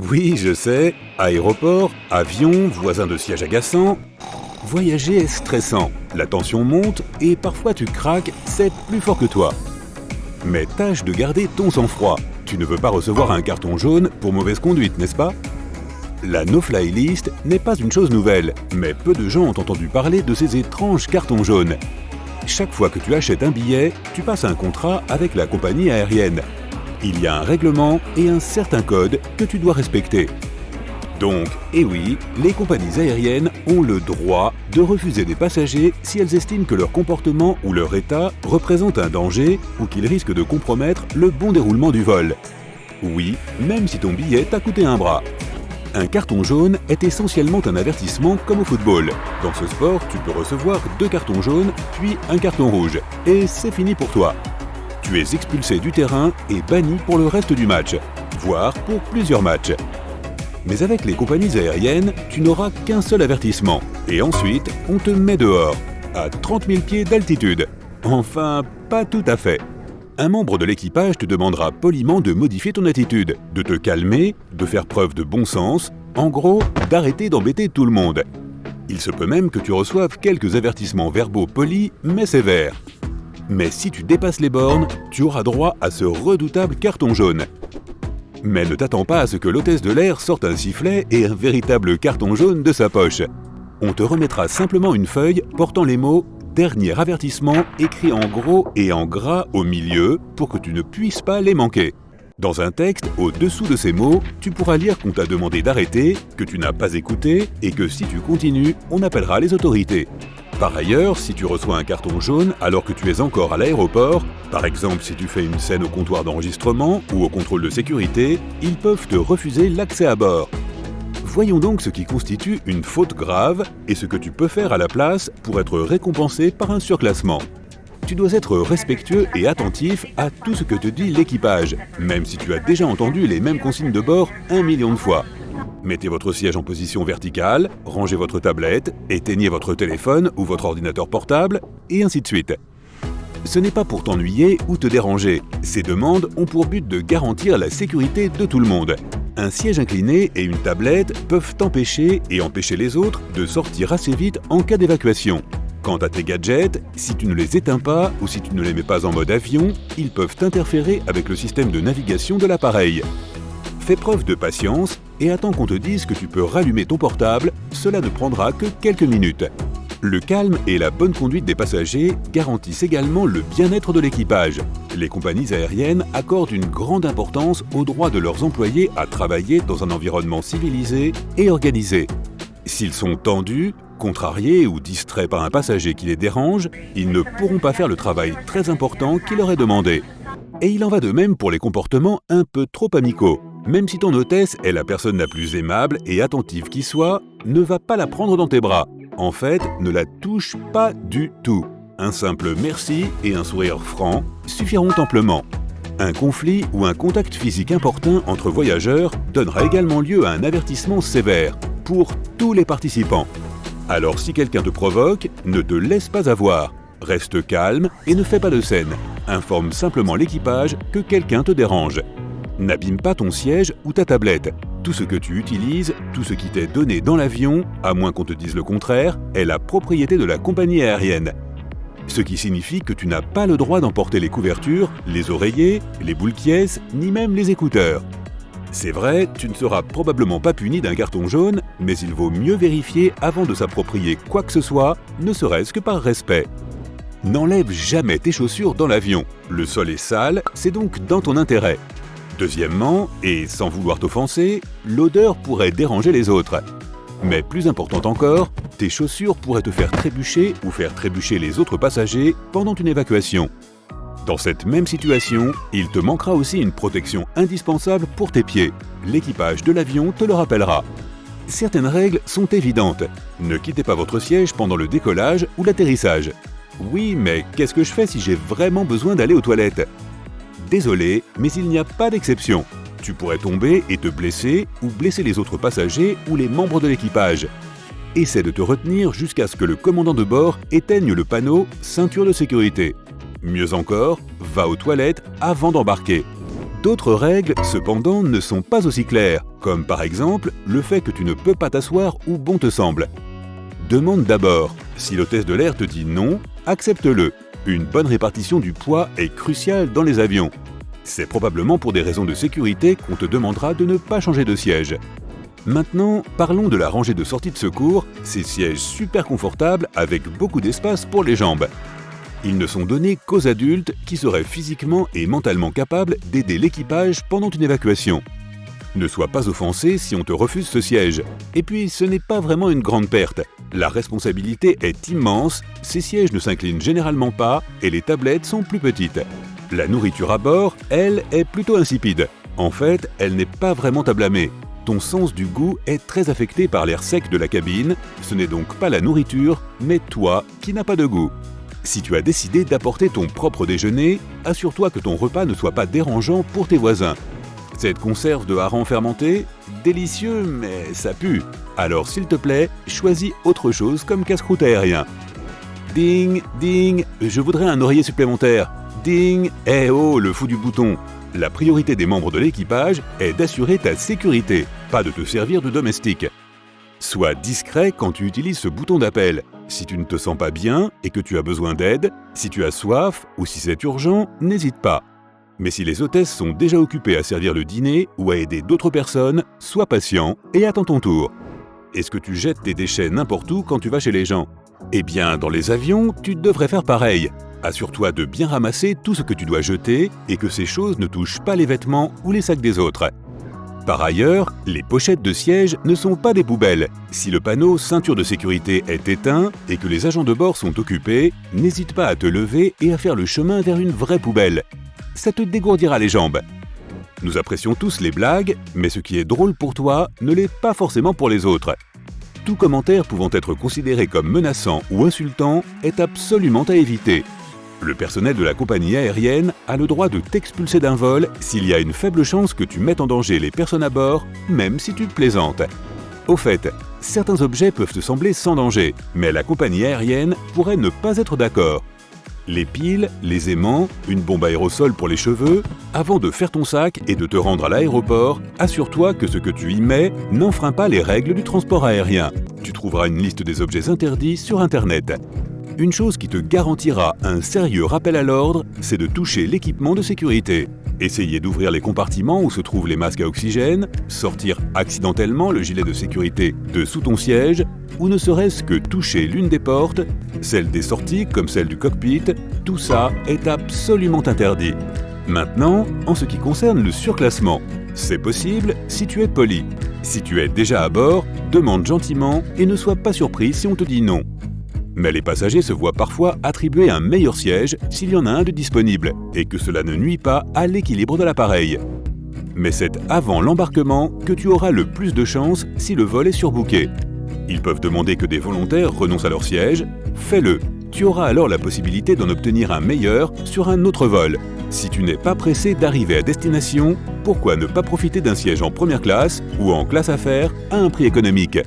Oui, je sais, aéroport, avion, voisin de siège agaçant. Voyager est stressant, la tension monte et parfois tu craques, c'est plus fort que toi. Mais tâche de garder ton sang-froid. Tu ne veux pas recevoir un carton jaune pour mauvaise conduite, n'est-ce pas? La no-fly list n'est pas une chose nouvelle, mais peu de gens ont entendu parler de ces étranges cartons jaunes. Chaque fois que tu achètes un billet, tu passes un contrat avec la compagnie aérienne. Il y a un règlement et un certain code que tu dois respecter. Donc, eh oui, les compagnies aériennes ont le droit de refuser des passagers si elles estiment que leur comportement ou leur état représente un danger ou qu'il risque de compromettre le bon déroulement du vol. Oui, même si ton billet t'a coûté un bras. Un carton jaune est essentiellement un avertissement comme au football. Dans ce sport, tu peux recevoir 2 cartons jaunes, puis un carton rouge. Et c'est fini pour toi. Tu es expulsé du terrain et banni pour le reste du match, voire pour plusieurs matchs. Mais avec les compagnies aériennes, tu n'auras qu'un seul avertissement. Et ensuite, on te met dehors, à 30 000 pieds d'altitude. Enfin, pas tout à fait. Un membre de l'équipage te demandera poliment de modifier ton attitude, de te calmer, de faire preuve de bon sens, en gros, d'arrêter d'embêter tout le monde. Il se peut même que tu reçoives quelques avertissements verbaux polis mais sévères. Mais si tu dépasses les bornes, tu auras droit à ce redoutable carton jaune. Mais ne t'attends pas à ce que l'hôtesse de l'air sorte un sifflet et un véritable carton jaune de sa poche. On te remettra simplement une feuille portant les mots « Dernier avertissement » écrits en gros et en gras au milieu pour que tu ne puisses pas les manquer. Dans un texte, au-dessous de ces mots, tu pourras lire qu'on t'a demandé d'arrêter, que tu n'as pas écouté et que si tu continues, on appellera les autorités. Par ailleurs, si tu reçois un carton jaune alors que tu es encore à l'aéroport, par exemple si tu fais une scène au comptoir d'enregistrement ou au contrôle de sécurité, ils peuvent te refuser l'accès à bord. Voyons donc ce qui constitue une faute grave et ce que tu peux faire à la place pour être récompensé par un surclassement. Tu dois être respectueux et attentif à tout ce que te dit l'équipage, même si tu as déjà entendu les mêmes consignes de bord 1 million de fois. Mettez votre siège en position verticale, rangez votre tablette, éteignez votre téléphone ou votre ordinateur portable, et ainsi de suite. Ce n'est pas pour t'ennuyer ou te déranger. Ces demandes ont pour but de garantir la sécurité de tout le monde. Un siège incliné et une tablette peuvent t'empêcher et empêcher les autres de sortir assez vite en cas d'évacuation. Quant à tes gadgets, si tu ne les éteins pas ou si tu ne les mets pas en mode avion, ils peuvent interférer avec le système de navigation de l'appareil. Fais preuve de patience et attends qu'on te dise que tu peux rallumer ton portable, cela ne prendra que quelques minutes. Le calme et la bonne conduite des passagers garantissent également le bien-être de l'équipage. Les compagnies aériennes accordent une grande importance au droit de leurs employés à travailler dans un environnement civilisé et organisé. S'ils sont tendus, contrariés ou distraits par un passager qui les dérange, ils ne pourront pas faire le travail très important qui leur est demandé. Et il en va de même pour les comportements un peu trop amicaux. Même si ton hôtesse est la personne la plus aimable et attentive qui soit, ne va pas la prendre dans tes bras. En fait, ne la touche pas du tout. Un simple merci et un sourire franc suffiront amplement. Un conflit ou un contact physique important entre voyageurs donnera également lieu à un avertissement sévère pour tous les participants. Alors si quelqu'un te provoque, ne te laisse pas avoir. Reste calme et ne fais pas de scène. Informe simplement l'équipage que quelqu'un te dérange. N'abîme pas ton siège ou ta tablette. Tout ce que tu utilises, tout ce qui t'est donné dans l'avion, à moins qu'on te dise le contraire, est la propriété de la compagnie aérienne. Ce qui signifie que tu n'as pas le droit d'emporter les couvertures, les oreillers, les boules qui ni même les écouteurs. C'est vrai, tu ne seras probablement pas puni d'un carton jaune, mais il vaut mieux vérifier avant de s'approprier quoi que ce soit, ne serait-ce que par respect. N'enlève jamais tes chaussures dans l'avion. Le sol est sale, c'est donc dans ton intérêt. Deuxièmement, et sans vouloir t'offenser, l'odeur pourrait déranger les autres. Mais plus important encore, tes chaussures pourraient te faire trébucher ou faire trébucher les autres passagers pendant une évacuation. Dans cette même situation, il te manquera aussi une protection indispensable pour tes pieds. L'équipage de l'avion te le rappellera. Certaines règles sont évidentes. Ne quittez pas votre siège pendant le décollage ou l'atterrissage. Oui, mais qu'est-ce que je fais si j'ai vraiment besoin d'aller aux toilettes ? Désolé, mais il n'y a pas d'exception. Tu pourrais tomber et te blesser ou blesser les autres passagers ou les membres de l'équipage. Essaie de te retenir jusqu'à ce que le commandant de bord éteigne le panneau « Ceinture de sécurité ». Mieux encore, va aux toilettes avant d'embarquer. D'autres règles, cependant, ne sont pas aussi claires, comme par exemple le fait que tu ne peux pas t'asseoir où bon te semble. Demande d'abord. Si l'hôtesse de l'air te dit non, accepte-le. Une bonne répartition du poids est cruciale dans les avions. C'est probablement pour des raisons de sécurité qu'on te demandera de ne pas changer de siège. Maintenant, parlons de la rangée de sortie de secours, ces sièges super confortables avec beaucoup d'espace pour les jambes. Ils ne sont donnés qu'aux adultes qui seraient physiquement et mentalement capables d'aider l'équipage pendant une évacuation. Ne sois pas offensé si on te refuse ce siège. Et puis, ce n'est pas vraiment une grande perte. La responsabilité est immense, ces sièges ne s'inclinent généralement pas et les tablettes sont plus petites. La nourriture à bord, elle, est plutôt insipide. En fait, elle n'est pas vraiment à blâmer. Ton sens du goût est très affecté par l'air sec de la cabine, ce n'est donc pas la nourriture, mais toi qui n'as pas de goût. Si tu as décidé d'apporter ton propre déjeuner, assure-toi que ton repas ne soit pas dérangeant pour tes voisins. Cette conserve de hareng fermenté, délicieux mais ça pue. Alors s'il te plaît, choisis autre chose comme casse-croûte aérien. Ding, ding, je voudrais un oreiller supplémentaire. Ding, eh oh, le fou du bouton. La priorité des membres de l'équipage est d'assurer ta sécurité, pas de te servir de domestique. Sois discret quand tu utilises ce bouton d'appel. Si tu ne te sens pas bien et que tu as besoin d'aide, si tu as soif ou si c'est urgent, n'hésite pas. Mais si les hôtesses sont déjà occupées à servir le dîner ou à aider d'autres personnes, sois patient et attends ton tour. Est-ce que tu jettes tes déchets n'importe où quand tu vas chez les gens? Eh bien, dans les avions, tu devrais faire pareil. Assure-toi de bien ramasser tout ce que tu dois jeter et que ces choses ne touchent pas les vêtements ou les sacs des autres. Par ailleurs, les pochettes de siège ne sont pas des poubelles. Si le panneau ceinture de sécurité est éteint et que les agents de bord sont occupés, n'hésite pas à te lever et à faire le chemin vers une vraie poubelle. Ça te dégourdira les jambes. Nous apprécions tous les blagues, mais ce qui est drôle pour toi ne l'est pas forcément pour les autres. Tout commentaire pouvant être considéré comme menaçant ou insultant est absolument à éviter. Le personnel de la compagnie aérienne a le droit de t'expulser d'un vol s'il y a une faible chance que tu mettes en danger les personnes à bord, même si tu plaisantes. Au fait, certains objets peuvent te sembler sans danger, mais la compagnie aérienne pourrait ne pas être d'accord. Les piles, les aimants, une bombe aérosol pour les cheveux, avant de faire ton sac et de te rendre à l'aéroport, assure-toi que ce que tu y mets n'enfreint pas les règles du transport aérien. Tu trouveras une liste des objets interdits sur Internet. Une chose qui te garantira un sérieux rappel à l'ordre, c'est de toucher l'équipement de sécurité. Essayez d'ouvrir les compartiments où se trouvent les masques à oxygène, sortir accidentellement le gilet de sécurité de sous ton siège, ou ne serait-ce que toucher l'une des portes, celle des sorties comme celle du cockpit, tout ça est absolument interdit. Maintenant, en ce qui concerne le surclassement, c'est possible si tu es poli. Si tu es déjà à bord, demande gentiment et ne sois pas surpris si on te dit non. Mais les passagers se voient parfois attribuer un meilleur siège s'il y en a un de disponible, et que cela ne nuit pas à l'équilibre de l'appareil. Mais c'est avant l'embarquement que tu auras le plus de chance si le vol est surbooké. Ils peuvent demander que des volontaires renoncent à leur siège, fais-le. Tu auras alors la possibilité d'en obtenir un meilleur sur un autre vol. Si tu n'es pas pressé d'arriver à destination, pourquoi ne pas profiter d'un siège en première classe ou en classe affaires à un prix économique ?